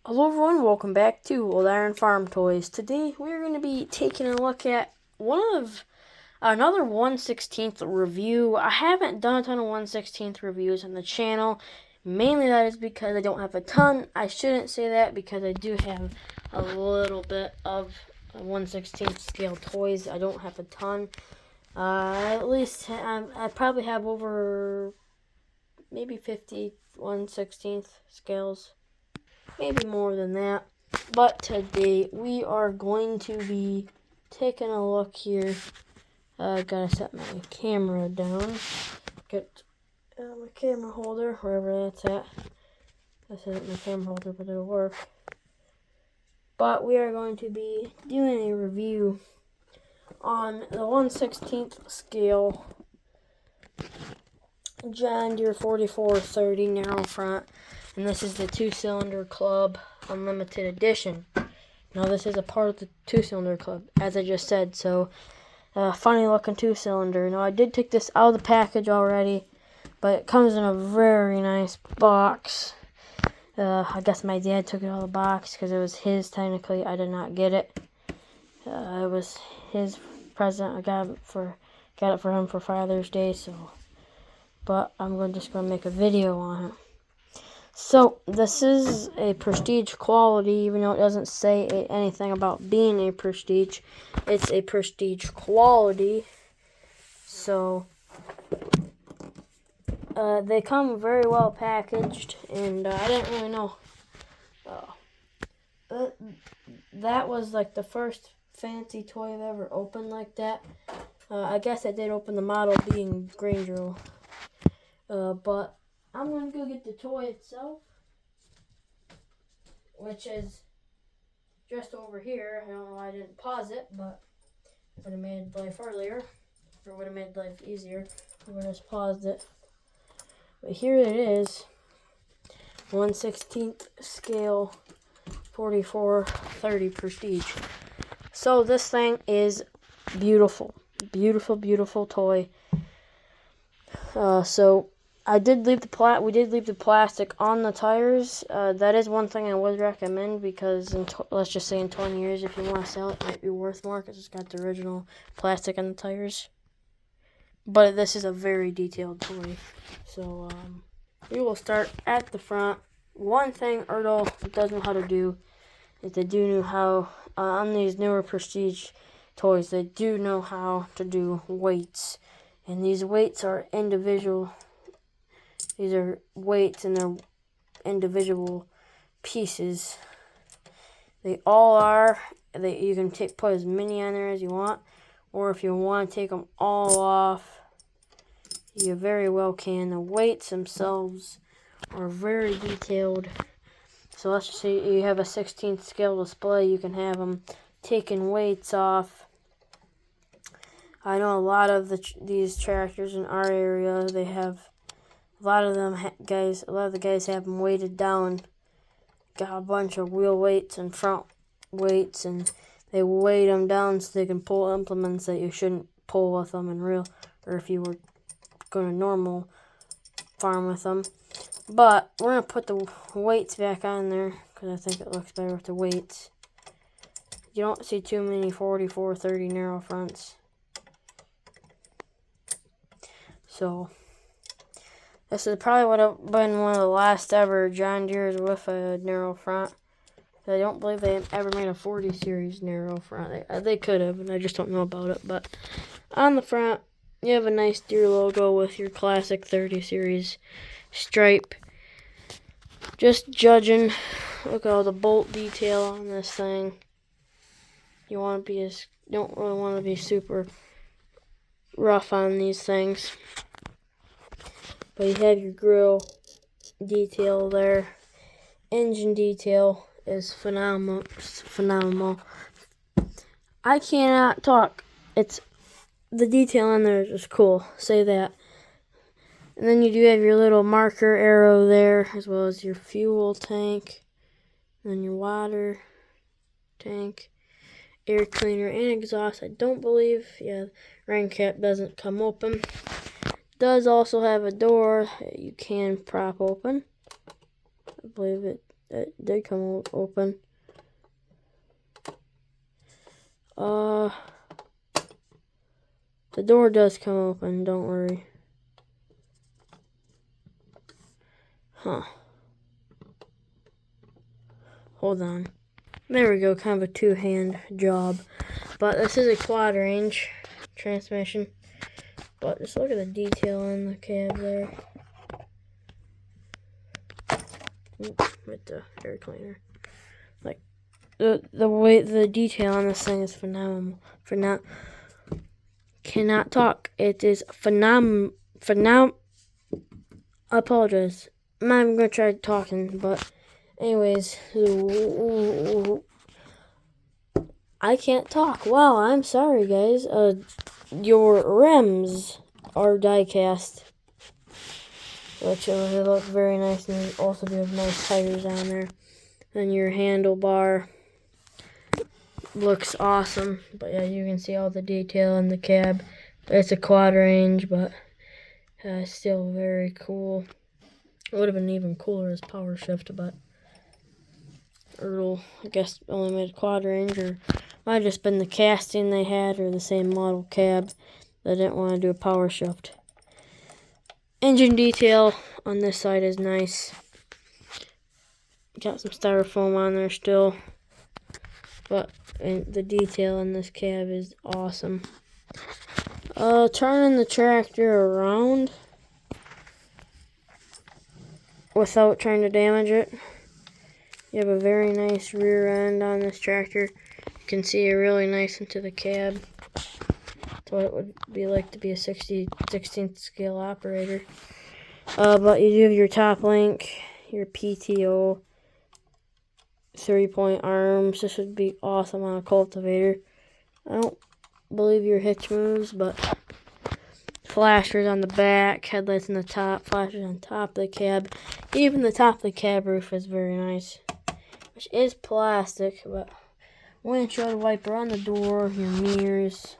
Hello everyone, welcome back to Old Iron Farm Toys. Today we're going to be taking a look at another 1/16 review. I haven't done a ton of 1/16 reviews on the channel. Mainly that is because I don't have a ton. I shouldn't say that because I do have a little bit of 1/16 scale toys. I don't have a ton. At least I probably have over maybe 50 1/16 scales. Maybe more than that. But today we are going to be taking a look here. Gotta set my camera down. Get my camera holder, wherever that's at. This isn't my camera holder, but it'll work. But we are going to be doing a review on the 1/16 scale John Deere 4430 narrow front. And this is the 2-cylinder club unlimited edition. Now this is a part of the 2-cylinder club, as I just said. So funny looking 2-cylinder. Now I did take this out of the package already, but it comes in a very nice box. I guess my dad took it out of the box because it was his. Technically, I did not get it. It was his present. I got it for him for Father's Day. So, but I'm just gonna make a video on it. So, this is a prestige quality, even though it doesn't say anything about being a prestige. It's a prestige quality. So, they come very well packaged, and I didn't really know. That was like the first fancy toy I've ever opened like that. I guess I did open the model being Granger. But I'm going to go get the toy itself, which is just over here. I don't know why I didn't pause it, but it would have made life earlier, or would have made life easier. I would have just paused it. But here it is, 1/16 scale 4430 prestige. So this thing is beautiful. Beautiful, beautiful toy. So we did leave the plastic on the tires. That is one thing I would recommend, because let's just say in 20 years, if you want to sell it, it might be worth more because it's got the original plastic on the tires. But this is a very detailed toy. So we will start at the front. One thing Ertl does know how to do is they do know how, on these newer prestige toys, they do know how to do weights. And these weights are individual. These are weights and they're individual pieces. They all are. You can put as many on there as you want. Or if you want to take them all off, you very well can. The weights themselves are very detailed. So let's just say you have a 16th scale display. You can have them taking weights off. I know a lot of these tractors in our area, they have a lot of the guys have them weighted down. Got a bunch of wheel weights and front weights, and they weight them down so they can pull implements that you shouldn't pull with them or if you were going to normal farm with them. But we're going to put the weights back on there because I think it looks better with the weights. You don't see too many 4430 narrow fronts. So this is probably would have been one of the last ever John Deere's with a narrow front. I don't believe they ever made a 40 series narrow front. They could have, and I just don't know about it. But on the front, you have a nice Deere logo with your classic 30 series stripe. Just judging, look at all the bolt detail on this thing. You don't really want to be super rough on these things. But you have your grill detail there. Engine detail is phenomenal. I cannot talk. The detail on there is just cool. Say that. And then you do have your little marker arrow there, as well as your fuel tank, and then your water tank, air cleaner, and exhaust. I don't believe, rain cap doesn't come open. Does also have a door that you can prop open. I believe it It did come open. The door does come open, don't worry. Huh. Hold on. There we go, kind of a two-hand job. But this is a quad range transmission. But just look at the detail on the cab there. With the air cleaner. Like the way the detail on this thing is phenomenal. Cannot talk. It is I apologize. I'm not even gonna try talking, but anyways, I can't talk. Wow, I'm sorry, guys. Your rims are die cast, which they look very nice, and you also do have nice tires on there. And your handlebar looks awesome. But yeah, you can see all the detail in the cab. It's a quad range, but still very cool. It would have been even cooler as power shift, but Ertl, I guess, only made a quad range, or might have just been the casting they had, or the same model cab. They didn't want to do a power shift. Engine detail on this side is nice. Got some styrofoam on there still, but the detail in this cab is awesome. Turning the tractor around without trying to damage it. You have a very nice rear end on this tractor. You can see it really nice into the cab. That's what it would be like to be a 16th scale operator. But you do have your top link, your PTO, 3-point arms. This would be awesome on a cultivator. I don't believe your hitch moves, but flashers on the back, headlights on the top, flashers on top of the cab. Even the top of the cab roof is very nice, which is plastic, but windshield wiper on the door, your mirrors.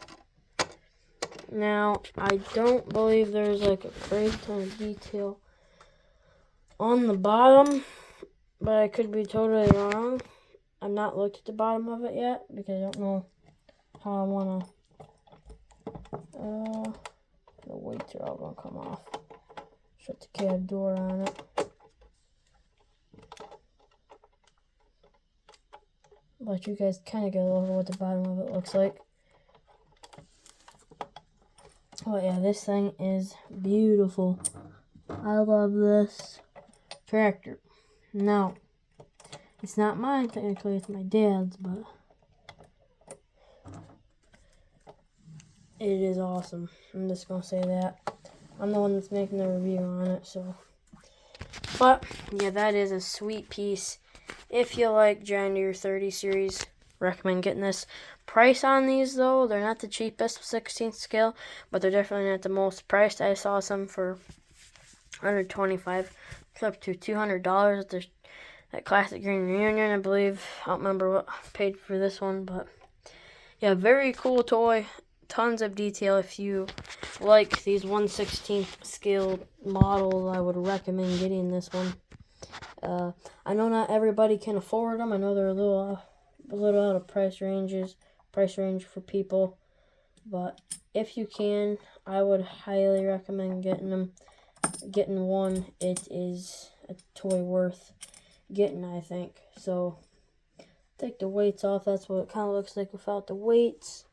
Now, I don't believe there's like a crazy ton of detail on the bottom, but I could be totally wrong. I've not looked at the bottom of it yet because I don't know how I want to. The weights are all going to come off. Shut the cab door on it. Let you guys kind of get a look at what the bottom of it looks like. Oh yeah, this thing is beautiful. I love this tractor. Now, it's not mine technically, it's my dad's, but it is awesome. I'm just gonna say that. I'm the one that's making the review on it, so. But yeah, that is a sweet piece. If you like John Deere 30 series, recommend getting this. Price on these though, they're not the cheapest 16th scale, but they're definitely not the most priced. I saw some for $125, up to $200 at Classic Green Reunion, I believe. I don't remember what I paid for this one, but yeah, very cool toy. Tons of detail. If you like these 1/16th scale models, I would recommend getting this one. I know not everybody can afford them. I know they're a little out of price range for people, but if you can, I would highly recommend getting one. It is a toy worth getting, I think. So take the weights off. That's what it kind of looks like without the weights.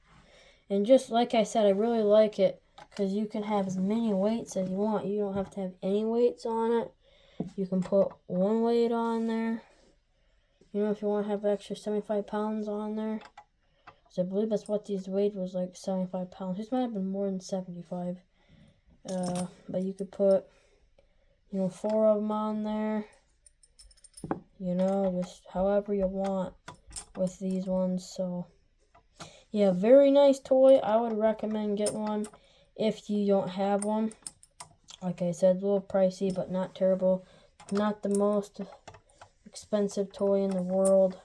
And just like I said, I really like it because you can have as many weights as you want. You don't have to have any weights on it. You can put one weight on there. You know, if you want to have extra 75 pounds on there. So I believe that's what these weighed was, like 75 pounds. This might have been more than 75. But you could put, 4 of them on there. Just however you want with these ones. So, yeah, very nice toy. I would recommend getting one if you don't have one. Like I said, a little pricey, but not terrible. Not the most expensive toy in the world.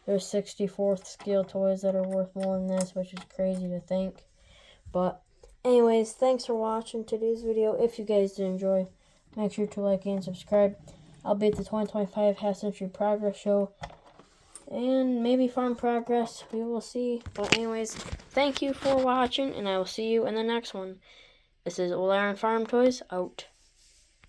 There's 64th scale toys that are worth more than this, which is crazy to think. But anyways, thanks for watching today's video. If you guys did enjoy, make sure to like and subscribe. I'll be at the 2025 Half Century Progress Show. And maybe Farm Progress. We will see. But anyways, thank you for watching, and I will see you in the next one. This is Old Iron Farm Toys, out.